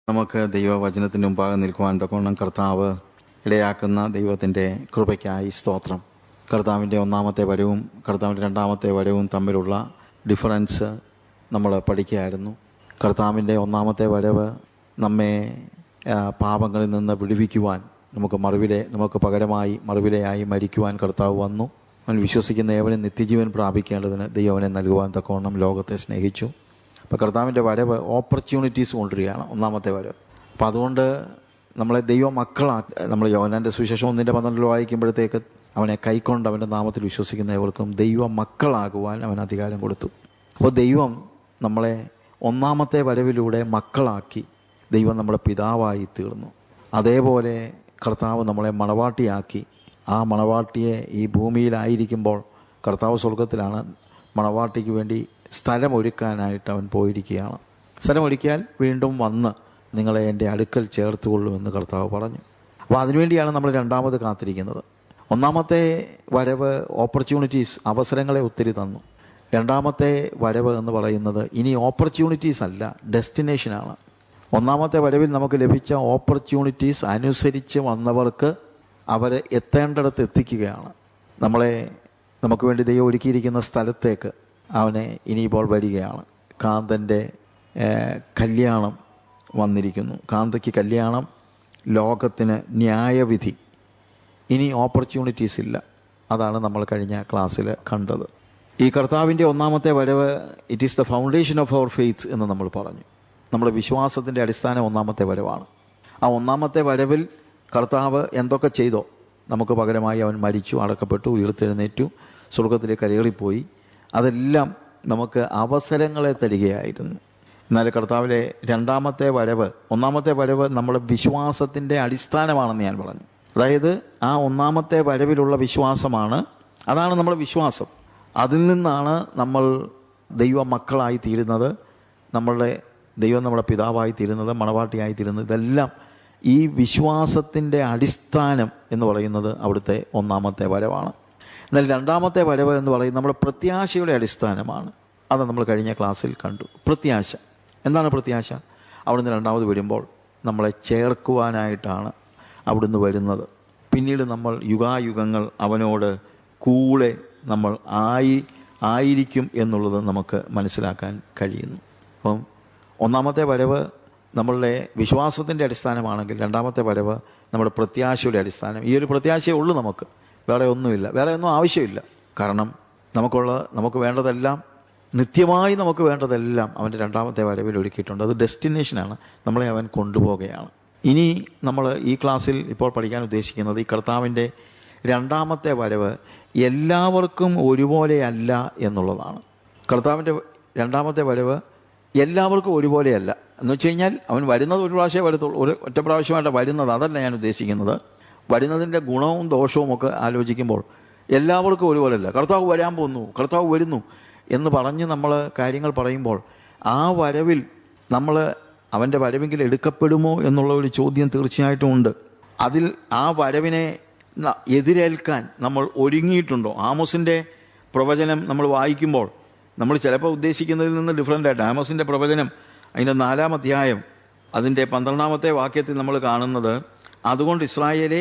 നമുക്ക് ദൈവവചനത്തിന് മുമ്പാകെ നിൽക്കുവാൻ തക്കവണ്ണം കർത്താവ് ഇടയാക്കുന്ന ദൈവത്തിൻ്റെ കൃപയ്ക്കായി സ്തോത്രം. കർത്താവിൻ്റെ ഒന്നാമത്തെ വരവും കർത്താവിൻ്റെ രണ്ടാമത്തെ വരവും തമ്മിലുള്ള ഡിഫറൻസ് നമ്മൾ പഠിക്കുകയായിരുന്നു. കർത്താവിൻ്റെ ഒന്നാമത്തെ വരവ് നമ്മെ പാപങ്ങളിൽ നിന്ന് വിടുവിക്കുവാൻ, നമുക്ക് പകരമായി മറുവിലയായി മരിക്കുവാൻ കർത്താവ് വന്നു. അവൻ വിശ്വസിക്കുന്ന ഏവനും നിത്യജീവൻ പ്രാപിക്കേണ്ടതിന് ദൈവനെ നൽകുവാൻ തക്കവണ്ണം ലോകത്തെ സ്നേഹിച്ചു. അപ്പോൾ കർത്താവിൻ്റെ വരവ് ഓപ്പർച്യൂണിറ്റീസ് കൊണ്ടുവരികയാണ്, ഒന്നാമത്തെ വരവ്. അപ്പം അതുകൊണ്ട് നമ്മളെ ദൈവമക്കളാക്കി, നമ്മൾ യോഹന്നാൻ്റെ സുവിശേഷം 1:12 വായിക്കുമ്പോഴത്തേക്ക് അവനെ കൈക്കൊണ്ട് അവൻ്റെ നാമത്തിൽ വിശ്വസിക്കുന്ന ഏവർക്കും ദൈവ മക്കളാകുവാൻ അവൻ അധികാരം കൊടുത്തു. അപ്പോൾ ദൈവം നമ്മളെ ഒന്നാമത്തെ വരവിലൂടെ മക്കളാക്കി, ദൈവം നമ്മുടെ പിതാവായി തീർന്നു. അതേപോലെ കർത്താവ് നമ്മളെ മണവാട്ടിയാക്കി. ആ മണവാട്ടിയെ ഈ ഭൂമിയിലായിരിക്കുമ്പോൾ കർത്താവ് സ്വർഗത്തിലാണ്, മണവാട്ടിക്ക് വേണ്ടി സ്ഥലമൊരുക്കാനായിട്ട് അവൻ പോയിരിക്കുകയാണ്. സ്ഥലമൊരുക്കിയാൽ വീണ്ടും വന്ന് നിങ്ങളെ എൻ്റെ അടുക്കൽ ചേർത്തുകൊള്ളുമെന്ന് കർത്താവ് പറഞ്ഞു. അപ്പോൾ അതിനുവേണ്ടിയാണ് നമ്മൾ രണ്ടാമത് കാത്തിരിക്കുന്നത്. ഒന്നാമത്തെ വരവ് ഓപ്പർച്യൂണിറ്റീസ്, അവസരങ്ങളെ ഒത്തിരി തന്നു. രണ്ടാമത്തെ വരവ് എന്ന് പറയുന്നത് ഇനി ഓപ്പർച്യൂണിറ്റീസ് അല്ല, ഡെസ്റ്റിനേഷനാണ്. ഒന്നാമത്തെ വരവിൽ നമുക്ക് ലഭിച്ച ഓപ്പർച്യൂണിറ്റീസ് അനുസരിച്ച് വന്നവർക്ക് അവരെ എത്തേണ്ടിടത്ത് എത്തിക്കുകയാണ്. നമുക്ക് വേണ്ടി ദൈവം ഒരുക്കിയിരിക്കുന്ന സ്ഥലത്തേക്ക് അവനെ ഇനിയിപ്പോൾ വരികയാണ്. കാന്തൻ്റെ കല്യാണം വന്നിരിക്കുന്നു. കാന്തയ്ക്ക് കല്യാണം, ലോകത്തിന് ന്യായവിധി. ഇനി ഓപ്പർച്യൂണിറ്റീസ് ഇല്ല. അതാണ് നമ്മൾ കഴിഞ്ഞ ക്ലാസ്സിൽ കണ്ടത്. ഈ കർത്താവിൻ്റെ ഒന്നാമത്തെ വരവ് it is the foundation of our faith എന്ന് നമ്മൾ പറഞ്ഞു. നമ്മുടെ വിശ്വാസത്തിൻ്റെ അടിസ്ഥാനം ഒന്നാമത്തെ വരവാണ്. ആ ഒന്നാമത്തെ വരവിൽ കർത്താവ് എന്തൊക്കെ ചെയ്തോ, നമുക്ക് പകരമായി അവൻ മരിച്ചു, അടക്കപ്പെട്ടു, ഉയർത്തെഴുന്നേറ്റു, സ്വർഗത്തിലേക്ക് കരേറിപ്പോയി. അതെല്ലാം നമുക്ക് അവസരങ്ങളെ തരികയായിരുന്നു. എന്നാൽ കർത്താവിലെ രണ്ടാമത്തെ വരവ്, ഒന്നാമത്തെ വരവ് നമ്മുടെ വിശ്വാസത്തിൻ്റെ അടിസ്ഥാനമാണെന്ന് ഞാൻ പറഞ്ഞു. അതായത് ആ ഒന്നാമത്തെ വരവിലുള്ള വിശ്വാസമാണ്, അതാണ് നമ്മുടെ വിശ്വാസം. അതിൽ നിന്നാണ് നമ്മൾ ദൈവ മക്കളായി തീരുന്നത്, ദൈവം നമ്മുടെ പിതാവായി തീരുന്നത്, മണവാട്ടിയായി തീരുന്നത്. ഇതെല്ലാം ഈ വിശ്വാസത്തിൻ്റെ അടിസ്ഥാനം എന്ന് പറയുന്നത് അവിടുത്തെ ഒന്നാമത്തെ വരവാണ്. എന്നാൽ രണ്ടാമത്തെ വരവ് എന്ന് പറയുന്നത് നമ്മുടെ പ്രത്യാശയുടെ അടിസ്ഥാനമാണ്. അത് നമ്മൾ കഴിഞ്ഞ ക്ലാസ്സിൽ കണ്ടു. പ്രത്യാശ എന്താണ്? പ്രത്യാശ അവിടുന്ന് രണ്ടാമത് വരുമ്പോൾ നമ്മളെ ചേർക്കുവാനായിട്ടാണ് അവിടുന്ന് വരുന്നത്. പിന്നീട് നമ്മൾ യുഗായുഗങ്ങൾ അവനോട് കൂടെ നമ്മൾ ആയിരിക്കും എന്നുള്ളത് നമുക്ക് മനസ്സിലാക്കാൻ കഴിയുന്നു. അപ്പം ഒന്നാമത്തെ വരവ് നമ്മളുടെ വിശ്വാസത്തിൻ്റെ അടിസ്ഥാനമാണെങ്കിൽ രണ്ടാമത്തെ വരവ് നമ്മുടെ പ്രത്യാശയുടെ അടിസ്ഥാനം. ഈ ഒരു പ്രത്യാശയേ ഉള്ളൂ നമുക്ക്, വേറെ ഒന്നുമില്ല, വേറെ ഒന്നും ആവശ്യമില്ല. കാരണം നമുക്ക് വേണ്ടതെല്ലാം, നിത്യമായി നമുക്ക് വേണ്ടതെല്ലാം അവൻ്റെ രണ്ടാമത്തെ വരവിൽ ഒരുക്കിയിട്ടുണ്ട്. അത് ഡെസ്റ്റിനേഷനാണ്, നമ്മളെ അവൻ കൊണ്ടുപോവുകയാണ്. ഇനി നമ്മൾ ഈ ക്ലാസ്സിൽ ഇപ്പോൾ പഠിക്കാൻ ഉദ്ദേശിക്കുന്നത് ഈ കർത്താവിൻ്റെ രണ്ടാമത്തെ വരവ് എല്ലാവർക്കും ഒരുപോലെയല്ല എന്നുള്ളതാണ്. കർത്താവിൻ്റെ രണ്ടാമത്തെ വരവ് എല്ലാവർക്കും ഒരുപോലെയല്ല എന്ന് വെച്ച് കഴിഞ്ഞാൽ അവൻ വരുന്നത് ഒരു പ്രാവശ്യമേ വരത്തുള്ളൂ, ഒറ്റ പ്രാവശ്യമായിട്ട് വരുന്നത്. അതല്ല ഞാൻ ഉദ്ദേശിക്കുന്നത്. വരുന്നതിൻ്റെ ഗുണവും ദോഷവും ഒക്കെ ആലോചിക്കുമ്പോൾ എല്ലാവർക്കും ഒരുപോലെയല്ല. കർത്താവ് വരാൻ പോകുന്നു, കർത്താവ് വരുന്നു എന്ന് പറഞ്ഞ് നമ്മൾ കാര്യങ്ങൾ പറയുമ്പോൾ ആ വരവിൽ നമ്മൾ അവൻ്റെ വരവെങ്കിൽ എടുക്കപ്പെടുമോ എന്നുള്ള ഒരു ചോദ്യം തീർച്ചയായിട്ടും ഉണ്ട്. അതിൽ ആ വരവിനെ എതിരേൽക്കാൻ നമ്മൾ ഒരുങ്ങിയിട്ടുണ്ടോ? ആമോസിൻ്റെ പ്രവചനം നമ്മൾ വായിക്കുമ്പോൾ നമ്മൾ ചിലപ്പോൾ ഉദ്ദേശിക്കുന്നതിൽ നിന്ന് ഡിഫറൻ്റായിട്ട് ആമോസിൻ്റെ പ്രവചനം അതിൻ്റെ 4-ാം അധ്യായം അതിൻ്റെ 12-ാമത്തെ വാക്യത്തിൽ നമ്മൾ കാണുന്നത്, അതുകൊണ്ട് ഇസ്രായേലേ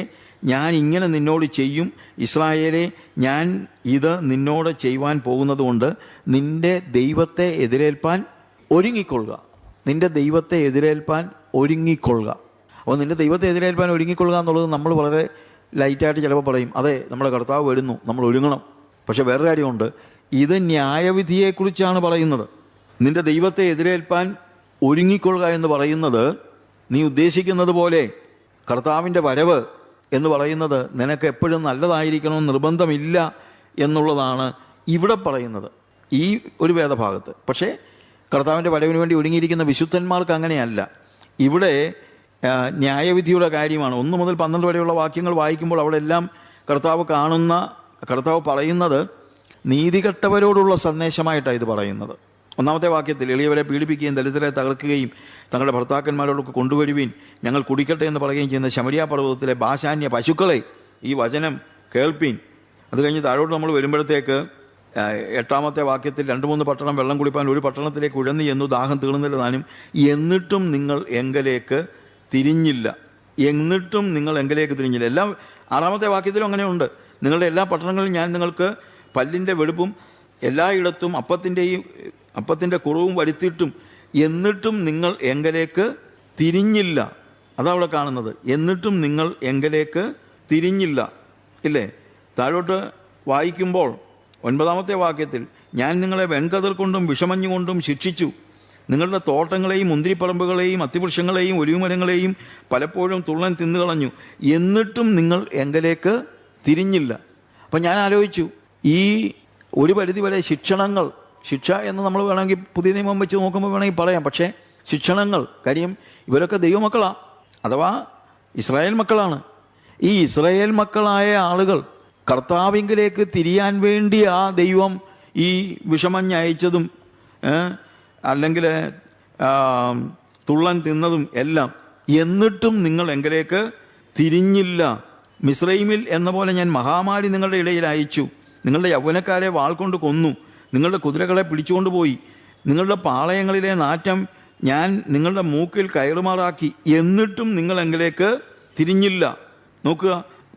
ഞാൻ ഇങ്ങനെ നിന്നോട് ചെയ്യും, ഇസ്രായേലേ ഞാൻ ഇത് നിന്നോട് ചെയ്യുവാൻ പോകുന്നത് കൊണ്ട് നിൻ്റെ ദൈവത്തെ എതിരേൽപ്പാൻ ഒരുങ്ങിക്കൊള്ളുക. നിൻ്റെ ദൈവത്തെ എതിരേൽപ്പാൻ ഒരുങ്ങിക്കൊള്ളുക. അപ്പോൾ നിൻ്റെ ദൈവത്തെ എതിരേൽപ്പാൻ ഒരുങ്ങിക്കൊള്ളുക എന്നുള്ളത് നമ്മൾ വളരെ ലൈറ്റായിട്ട് ചിലപ്പോൾ പറയും, അതെ നമ്മുടെ കർത്താവ് വരുന്നു, നമ്മൾ ഒരുങ്ങണം. പക്ഷെ വേറൊരു കാര്യമുണ്ട്, ഇത് ന്യായവിധിയെക്കുറിച്ചാണ് പറയുന്നത്. നിൻ്റെ ദൈവത്തെ എതിരേൽപ്പാൻ ഒരുങ്ങിക്കൊള്ളുക എന്ന് പറയുന്നത് നീ ഉദ്ദേശിക്കുന്നത് പോലെ കർത്താവിൻ്റെ വരവ് എന്ന് പറയുന്നത് നിനക്ക് എപ്പോഴും നല്ലതായിരിക്കണമെന്ന് നിർബന്ധമില്ല എന്നുള്ളതാണ് ഇവിടെ പറയുന്നത് ഈ ഒരു വേദഭാഗത്ത്. പക്ഷേ കർത്താവിൻ്റെ വരവിന് വേണ്ടി ഒരുങ്ങിയിരിക്കുന്ന വിശുദ്ധന്മാർക്ക് അങ്ങനെയല്ല. ഇവിടെ ന്യായവിധിയുടെ കാര്യമാണ്. 1 മുതൽ 12 വരെയുള്ള വാക്യങ്ങൾ വായിക്കുമ്പോൾ അവിടെ എല്ലാം കർത്താവ് പറയുന്നത് നീതികെട്ടവരോടുള്ള സന്ദേശമായിട്ടാണ് ഇത് പറയുന്നത്. 1-ാമത്തെ വാക്യത്തിൽ എളിയവരെ പീഡിപ്പിക്കുകയും ദരിദ്രരെ തകർക്കുകയും തങ്ങളുടെ ഭർത്താക്കന്മാരോടൊക്കെ കൊണ്ടുവരുവീൻ ഞങ്ങൾ കുടിക്കട്ടെ എന്ന് പറയുകയും ചെയ്യുന്ന ശമരിയ പർവ്വതത്തിലെ ബാശാന്യ പശുക്കളെ ഈ വചനം കേൾപ്പീൻ. അത് കഴിഞ്ഞ് താഴോട്ട് നമ്മൾ വരുമ്പോഴത്തേക്ക് 8-ാമത്തെ വാക്യത്തിൽ 2-3 പട്ടണം വെള്ളം കുടിപ്പാൻ ഒരു പട്ടണത്തിലേക്ക് ഉഴന്നു ചെന്നു, ദാഹം തീർന്നില്ല താനും, എന്നിട്ടും നിങ്ങൾ എങ്കലേക്ക് തിരിഞ്ഞില്ല. എന്നിട്ടും നിങ്ങൾ എങ്കലേക്ക് തിരിഞ്ഞില്ല. എല്ലാം 6-ാമത്തെ വാക്യത്തിലും അങ്ങനെയുണ്ട്. നിങ്ങളുടെ എല്ലാ പട്ടണങ്ങളിലും ഞാൻ നിങ്ങൾക്ക് പല്ലിൻ്റെ വെടുപ്പും എല്ലായിടത്തും അപ്പത്തിൻ്റെ കുറവും വരുത്തിയിട്ടും എന്നിട്ടും നിങ്ങൾ എങ്കലേക്ക് തിരിഞ്ഞില്ല. അതവിടെ കാണുന്നത്. എന്നിട്ടും നിങ്ങൾ എങ്കലേക്ക് തിരിഞ്ഞില്ല, ഇല്ലേ? താഴോട്ട് വായിക്കുമ്പോൾ 9-ാമത്തെ വാക്യത്തിൽ ഞാൻ നിങ്ങളെ വെൺകതിർ കൊണ്ടും വിഷമഞ്ഞുകൊണ്ടും ശിക്ഷിച്ചു. നിങ്ങളുടെ തോട്ടങ്ങളെയും മുന്തിരിപ്പറമ്പുകളെയും അത്തിവൃക്ഷങ്ങളെയും ഒലിവുമരങ്ങളെയും പലപ്പോഴും തുള്ളൻ തിന്നുകളഞ്ഞു. എന്നിട്ടും നിങ്ങൾ എങ്കലേക്ക് തിരിഞ്ഞില്ല. അപ്പം ഞാൻ ആലോചിച്ചു, ഈ ഒരു പരിധിവരെ ശിക്ഷ എന്ന് നമ്മൾ വേണമെങ്കിൽ പുതിയ നിയമം വെച്ച് നോക്കുമ്പോൾ വേണമെങ്കിൽ പറയാം. പക്ഷേ ശിക്ഷണങ്ങൾ, കാര്യം ഇവരൊക്കെ ദൈവമക്കളാണ്, അഥവാ ഇസ്രായേൽ മക്കളാണ്. ഈ ഇസ്രായേൽ മക്കളായ ആളുകൾ കർത്താവിങ്കിലേക്ക് തിരിയാൻ വേണ്ടി ആ ദൈവം ഈ വിഷമഞ്ഞയച്ചതും അല്ലെങ്കിൽ തുള്ളൻ തിന്നതും എല്ലാം. എന്നിട്ടും നിങ്ങൾ എങ്കിലേക്ക് തിരിഞ്ഞില്ല. മിസ്രൈമിൽ എന്ന പോലെ ഞാൻ മഹാമാരി നിങ്ങളുടെ ഇടയിൽ അയച്ചു. നിങ്ങളുടെ യൗവനക്കാരെ വാൾ കൊണ്ട് കൊന്നു. നിങ്ങളുടെ കുതിരകളെ പിടിച്ചുകൊണ്ട് പോയി. നിങ്ങളുടെ പാളയങ്ങളിലെ നാറ്റം ഞാൻ നിങ്ങളുടെ മൂക്കിൽ കയറുമാറാക്കി. എന്നിട്ടും നിങ്ങൾ എങ്കിലേക്ക് തിരിഞ്ഞില്ല. നോക്കുക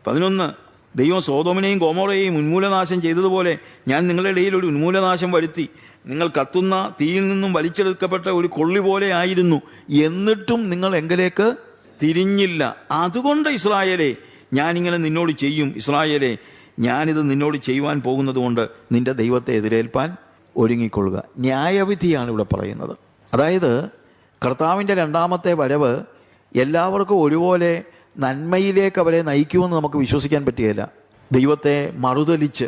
11. ദൈവം സോദോമിനെയും ഗൊമോറയെയും ഉന്മൂലനാശം ചെയ്തതുപോലെ ഞാൻ നിങ്ങളുടെ ഇടയിൽ ഒരു ഉന്മൂലനാശം വരുത്തി. നിങ്ങൾ കത്തുന്ന തീയിൽ നിന്നും വലിച്ചെടുക്കപ്പെട്ട ഒരു കൊള്ളി പോലെ ആയിരുന്നു. എന്നിട്ടും നിങ്ങൾ എങ്കിലേക്ക് തിരിഞ്ഞില്ല. അതുകൊണ്ട് ഇസ്രായേലേ, ഞാനിങ്ങനെ നിന്നോട് ചെയ്യും. ഇസ്രായേലേ, ഞാനിത് നിന്നോട് ചെയ്യുവാൻ പോകുന്നത് കൊണ്ട് നിന്റെ ദൈവത്തെ എതിരേൽപ്പാൻ ഒരുങ്ങിക്കൊള്ളുക. ന്യായവിധിയാണ് ഇവിടെ പറയുന്നത്. അതായത് കർത്താവിൻ്റെ 2-ാമത്തെ വരവ് എല്ലാവർക്കും ഒരുപോലെ നന്മയിലേക്ക് അവരെ നയിക്കുമെന്ന് നമുക്ക് വിശ്വസിക്കാൻ പറ്റുകയില്ല. ദൈവത്തെ മറുതലിച്ച്,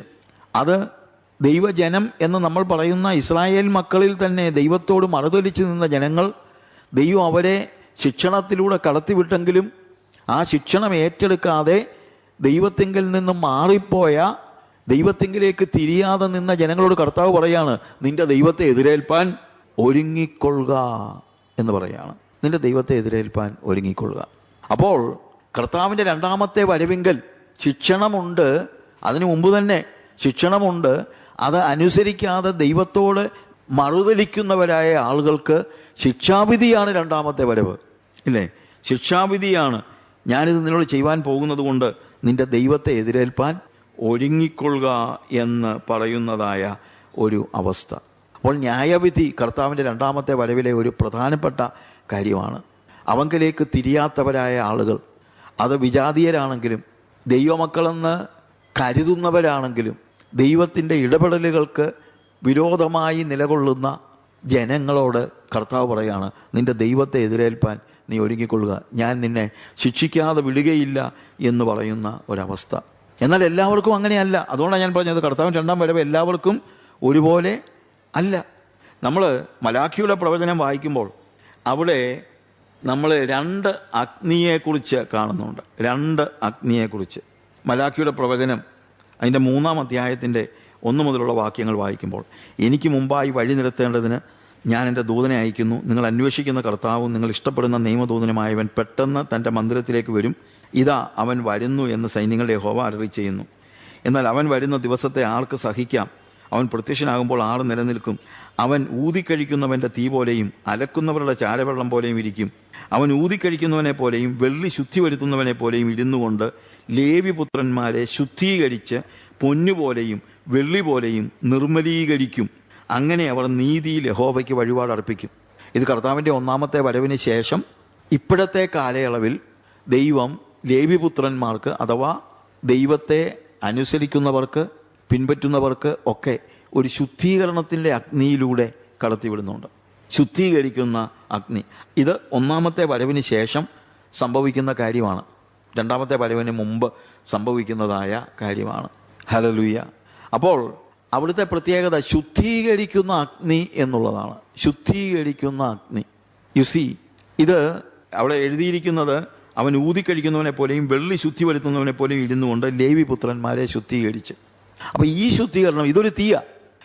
അത് ദൈവജനം എന്ന് നമ്മൾ പറയുന്ന ഇസ്രായേൽ മക്കളിൽ തന്നെ ദൈവത്തോട് മറുതലിച്ച് നിന്ന ജനങ്ങൾ, ദൈവം അവരെ ശിക്ഷണത്തിലൂടെ കടത്തിവിട്ടെങ്കിലും ആ ശിക്ഷണം ഏറ്റെടുക്കാതെ ദൈവത്തിങ്കിൽ നിന്നും മാറിപ്പോയ, ദൈവത്തിങ്കിലേക്ക് തിരിയാതെ നിന്ന ജനങ്ങളോട് കർത്താവ് പറയാണ്, നിന്റെ ദൈവത്തെ എതിരേൽപ്പാൻ ഒരുങ്ങിക്കൊള്ളുക എന്ന് പറയാണ്. നിന്റെ ദൈവത്തെ എതിരേൽപ്പാൻ ഒരുങ്ങിക്കൊള്ളുക. അപ്പോൾ കർത്താവിൻ്റെ 2-ാമത്തെ വരവിങ്കൽ ശിക്ഷണമുണ്ട്. അതിനു മുമ്പ് തന്നെ ശിക്ഷണമുണ്ട്. അത് അനുസരിക്കാതെ ദൈവത്തോട് മറുതലിക്കുന്നവരായ ആളുകൾക്ക് ശിക്ഷാവിധിയാണ് 2-ാമത്തെ വരവ്, ഇല്ലേ? ശിക്ഷാവിധിയാണ്. ഞാനിത് നിന്നോട് ചെയ്യുവാൻ പോകുന്നത് കൊണ്ട് നിന്റെ ദൈവത്തെ എതിരേൽപ്പാൻ ഒരുങ്ങിക്കൊള്ളുക എന്ന് പറയുന്നതായ ഒരു അവസ്ഥ. അപ്പോൾ ന്യായവിധി കർത്താവിൻ്റെ 2-ാമത്തെ വരവിലെ ഒരു പ്രധാനപ്പെട്ട കാര്യമാണ്. അവങ്കിലേക്ക് തിരിയാത്തവരായ ആളുകൾ, അത് വിജാതീയരാണെങ്കിലും ദൈവമക്കളെന്ന് കരുതുന്നവരാണെങ്കിലും ദൈവത്തിൻ്റെ ഇടപെടലുകൾക്ക് വിരോധമായി നിലകൊള്ളുന്ന ജനങ്ങളോട് കർത്താവ് പറയാണ്, നിന്റെ ദൈവത്തെ എതിരേൽപ്പാൻ നീ ഒരുങ്ങിക്കൊള്ളുക, ഞാൻ നിന്നെ ശിക്ഷിക്കാതെ വിടുകയില്ല എന്ന് പറയുന്ന ഒരവസ്ഥ. എന്നാൽ എല്ലാവർക്കും അങ്ങനെയല്ല. അതുകൊണ്ടാണ് ഞാൻ പറഞ്ഞത് കർത്താവിൻ്റെ 2-ാം വരവ് എല്ലാവർക്കും ഒരുപോലെ അല്ല. നമ്മൾ മലാഖിയുടെ പ്രവചനം വായിക്കുമ്പോൾ അവിടെ നമ്മൾ 2 അഗ്നിയെക്കുറിച്ച് കാണുന്നുണ്ട്. 2 അഗ്നിയെക്കുറിച്ച് മലാഖിയുടെ പ്രവചനം അതിൻ്റെ 3-ാം അധ്യായത്തിൻ്റെ 1 മുതലുള്ള വാക്യങ്ങൾ വായിക്കുമ്പോൾ, എനിക്ക് മുമ്പായി വഴി നിരത്തേണ്ടതിന് ഞാൻ എൻ്റെ ദൂതനെ അയക്കുന്നു. നിങ്ങൾ അന്വേഷിക്കുന്ന കർത്താവും നിങ്ങൾ ഇഷ്ടപ്പെടുന്ന നിയമദൂതനുമായവൻ പെട്ടെന്ന് തൻ്റെ മന്ദിരത്തിലേക്ക് വരും. ഇതാ അവൻ വരുന്നു എന്ന് സൈന്യങ്ങളുടെ യഹോവ അരുളി ചെയ്യുന്നു. എന്നാൽ അവൻ വരുന്ന ദിവസത്തെ ആർക്ക് സഹിക്കാം? അവൻ പ്രത്യക്ഷനാകുമ്പോൾ ആറ് നിലനിൽക്കും. അവൻ ഊതിക്കഴിക്കുന്നവൻ്റെ തീ പോലെയും അലക്കുന്നവരുടെ ചാരവെള്ളം പോലെയും ഇരിക്കും. അവൻ ഊതിക്കഴിക്കുന്നവനെ പോലെയും വെള്ളി ശുദ്ധി വരുത്തുന്നവനെ പോലെയും ഇരുന്നുകൊണ്ട് ലേവ്യപുത്രന്മാരെ ശുദ്ധീകരിച്ച് പൊന്നുപോലെയും വെള്ളി പോലെയും നിർമ്മലീകരിക്കും. അങ്ങനെ അവർ നീതിയിൽ യഹോവയ്ക്ക് വഴിപാട് അർപ്പിക്കും. ഇത് കർത്താവിൻ്റെ 1-ാമത്തെ വരവിന് ശേഷം ഇപ്പോഴത്തെ കാലയളവിൽ ദൈവം ലേവ്യപുത്രന്മാർക്ക്, അഥവാ ദൈവത്തെ അനുസരിക്കുന്നവർക്ക്, പിൻപറ്റുന്നവർക്ക് ഒക്കെ ഒരു ശുദ്ധീകരണത്തിൻ്റെ അഗ്നിയിലൂടെ കടത്തിവിടുന്നുണ്ട്. ശുദ്ധീകരിക്കുന്ന അഗ്നി. ഇത് 1-ാമത്തെ വരവിന് ശേഷം സംഭവിക്കുന്ന കാര്യമാണ്. 2-ാമത്തെ വരവിന് മുമ്പ് സംഭവിക്കുന്നതായ കാര്യമാണ്. ഹല്ലേലൂയ. അപ്പോൾ അവിടുത്തെ പ്രത്യേകത ശുദ്ധീകരിക്കുന്ന അഗ്നി എന്നുള്ളതാണ്. ശുദ്ധീകരിക്കുന്ന അഗ്നി. യുസി, ഇത് അവിടെ എഴുതിയിരിക്കുന്നത് അവൻ ഊതിക്കഴിക്കുന്നവനെ പോലെയും വെള്ളി ശുദ്ധി വരുത്തുന്നവനെ പോലെയും ഇരുന്നുകൊണ്ട് ലേവി പുത്രന്മാരെ ശുദ്ധീകരിച്ച്. അപ്പം ഈ ശുദ്ധീകരണം ഇതൊരു തീയ.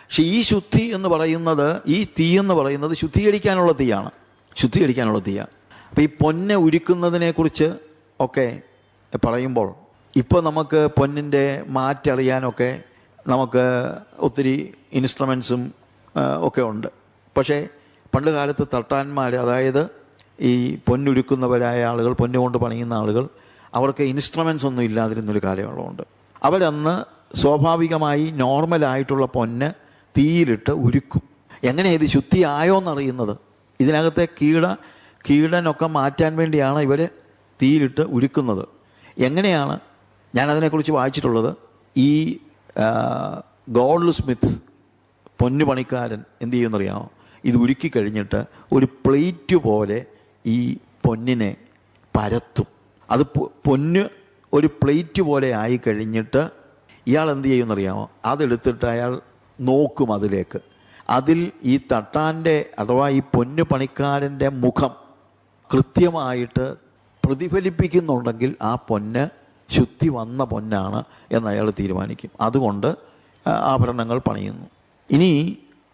പക്ഷെ ഈ ശുദ്ധി എന്ന് പറയുന്നത്, ഈ തീ എന്ന് പറയുന്നത് ശുദ്ധീകരിക്കാനുള്ള തീയാണ്. ശുദ്ധീകരിക്കാനുള്ള തീയ. അപ്പം ഈ പൊന്നെ ഉരുക്കുന്നതിനെക്കുറിച്ച് ഒക്കെ പറയുമ്പോൾ ഇപ്പോൾ നമുക്ക് പൊന്നിൻ്റെ മാറ്ററിയാനൊക്കെ നമുക്ക് ഒത്തിരി ഇൻസ്ട്രുമെൻസും ഒക്കെ ഉണ്ട്. പക്ഷേ പണ്ട് കാലത്ത് തട്ടാന്മാർ, അതായത് ഈ പൊന്നുരുക്കുന്നവരായ ആളുകൾ, പൊന്നുകൊണ്ട് പണിയുന്ന ആളുകൾ, അവർക്ക് ഇൻസ്ട്രുമെൻസ് ഒന്നും ഇല്ലാതിരുന്നൊരു കാലയളവുണ്ട്. അവരന്ന് സ്വാഭാവികമായി നോർമലായിട്ടുള്ള പൊന്ന് തീയിലിട്ട് ഉരുക്കും. എങ്ങനെയാണ് ഇത് ശുദ്ധിയായോ എന്നറിയുന്നത്? ഇതിനകത്തെ കീടനൊക്കെ മാറ്റാൻ വേണ്ടിയാണ് ഇവർ തീയിലിട്ട് ഉരുക്കുന്നത്. എങ്ങനെയാണ്? ഞാനതിനെക്കുറിച്ച് വായിച്ചിട്ടുള്ളത്, ഈ ഗോൾഡ് സ്മിത്ത്, പൊന്നു പണിക്കാരൻ എന്ത് ചെയ്യുമെന്നറിയാമോ? ഇത് ഉരുക്കി കഴിഞ്ഞിട്ട് ഒരു പ്ലേറ്റ് പോലെ ഈ പൊന്നിനെ പരത്തും. അത് പൊന്ന് ഒരു പ്ലേറ്റ് പോലെ ആയി കഴിഞ്ഞിട്ട് ഇയാൾ എന്ത് ചെയ്യുമെന്നറിയാമോ? അതെടുത്തിട്ട് അയാൾ നോക്കും അതിലേക്ക്. അതിൽ ഈ തട്ടാൻ്റെ അഥവാ ഈ പൊന്നു പണിക്കാരൻ്റെ മുഖം കൃത്യമായിട്ട് പ്രതിഫലിപ്പിക്കുന്നുണ്ടെങ്കിൽ ആ പൊന്ന് ശുദ്ധി വന്ന പൊന്നാണ് എന്ന് അയാൾ തീരുമാനിക്കും. അതുകൊണ്ട് ആഭരണങ്ങൾ പണിയുന്നു. ഇനി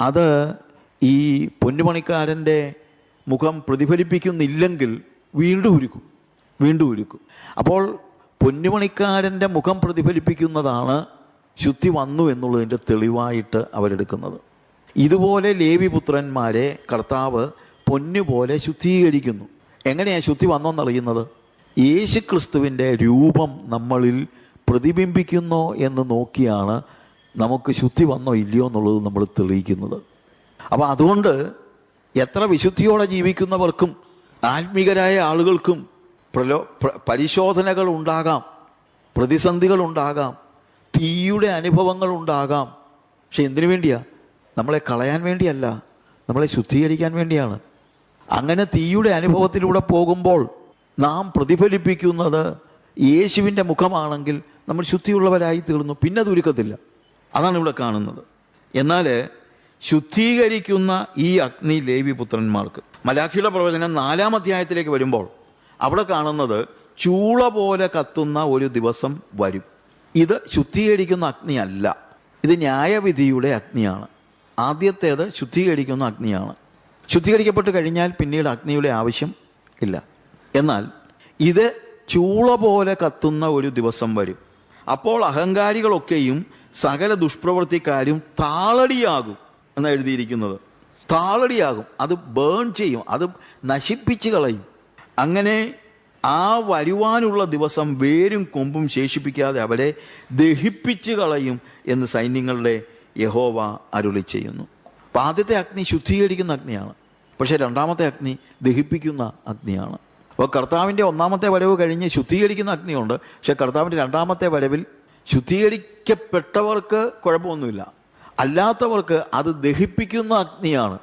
അത് ഈ പൊന്നുപണിക്കാരൻ്റെ മുഖം പ്രതിഫലിപ്പിക്കുന്നില്ലെങ്കിൽ വീണ്ടും ഉരുക്കും. അപ്പോൾ പൊന്നുപണിക്കാരൻ്റെ മുഖം പ്രതിഫലിപ്പിക്കുന്നതാണ് ശുദ്ധി വന്നു എന്നുള്ളതിൻ്റെ തെളിവായിട്ട് അവരെടുക്കുന്നത്. ഇതുപോലെ ലേവിപുത്രന്മാരെ കർത്താവ് പൊന്നുപോലെ ശുദ്ധീകരിക്കുന്നു. എങ്ങനെയാണ് ശുദ്ധി വന്നോന്നറിയുന്നത്? യേശു ക്രിസ്തുവിൻ്റെ രൂപം നമ്മളിൽ പ്രതിബിംബിക്കുന്നോ എന്ന് നോക്കിയാണ് നമുക്ക് ശുദ്ധി വന്നോ ഇല്ലയോ എന്നുള്ളത് നമ്മൾ തെളിയിക്കുന്നത്. അപ്പോൾ അതുകൊണ്ട് എത്ര വിശുദ്ധിയോടെ ജീവിക്കുന്നവർക്കും ആത്മീകരായ ആളുകൾക്കും പരിശോധനകൾ ഉണ്ടാകാം, പ്രതിസന്ധികൾ ഉണ്ടാകാം, തീയുടെ അനുഭവങ്ങൾ ഉണ്ടാകാം. പക്ഷെ എന്തിനു വേണ്ടിയാ? നമ്മളെ കളയാൻ വേണ്ടിയല്ല, നമ്മളെ ശുദ്ധീകരിക്കാൻ വേണ്ടിയാണ്. അങ്ങനെ തീയുടെ അനുഭവത്തിലൂടെ പോകുമ്പോൾ നാം പ്രതിഫലിപ്പിക്കുന്നത് യേശുവിൻ്റെ മുഖമാണെങ്കിൽ നമ്മൾ ശുദ്ധിയുള്ളവരായി തീർന്നു, പിന്നെ അത് ഉരുക്കത്തില്ല. അതാണ് ഇവിടെ കാണുന്നത്. എന്നാൽ ശുദ്ധീകരിക്കുന്ന ഈ അഗ്നി ലേവിപുത്രന്മാർക്ക്, മലാഖിയുടെ പ്രവചനം 4-ാം അധ്യായത്തിലേക്ക് വരുമ്പോൾ അവിടെ കാണുന്നത് ചൂള പോലെ കത്തുന്ന ഒരു ദിവസം വരും. ഇത് ശുദ്ധീകരിക്കുന്ന അഗ്നിയല്ല, ഇത് ന്യായവിധിയുടെ അഗ്നിയാണ്. ആദ്യത്തേത് ശുദ്ധീകരിക്കുന്ന അഗ്നിയാണ്. ശുദ്ധീകരിക്കപ്പെട്ട് കഴിഞ്ഞാൽ പിന്നീട് അഗ്നിയുടെ ആവശ്യം ഇല്ല. എന്നാൽ ഇത് ചൂള പോലെ കത്തുന്ന ഒരു ദിവസം വരും. അപ്പോൾ അഹങ്കാരികളൊക്കെയും സകല ദുഷ്പ്രവൃത്തിക്കാരും താളടിയാകും എന്ന് എഴുതിയിരിക്കുന്നത്. താളടിയാകും, അത് ബേൺ ചെയ്യും, അത് നശിപ്പിച്ച് കളയും. അങ്ങനെ ആ വരുവാനുള്ള ദിവസം വേരും കൊമ്പും ശേഷിപ്പിക്കാതെ അവരെ ദഹിപ്പിച്ച് കളയും എന്ന് സൈന്യങ്ങളുടെ യഹോവ അരുളി ചെയ്യുന്നു. അപ്പം ആദ്യത്തെ അഗ്നി ശുദ്ധീകരിക്കുന്ന അഗ്നിയാണ്, പക്ഷേ രണ്ടാമത്തെ അഗ്നി ദഹിപ്പിക്കുന്ന അഗ്നിയാണ്. അപ്പോൾ കർത്താവിൻ്റെ 1-ാമത്തെ വരവ് കഴിഞ്ഞ് ശുദ്ധീകരിക്കുന്ന അഗ്നിയുണ്ട്. പക്ഷെ കർത്താവിൻ്റെ 2-ാമത്തെ വരവിൽ ശുദ്ധീകരിക്കപ്പെട്ടവർക്ക് കുഴപ്പമൊന്നുമില്ല, അല്ലാത്തവർക്ക് അത് ദഹിപ്പിക്കുന്ന അഗ്നിയാണ്.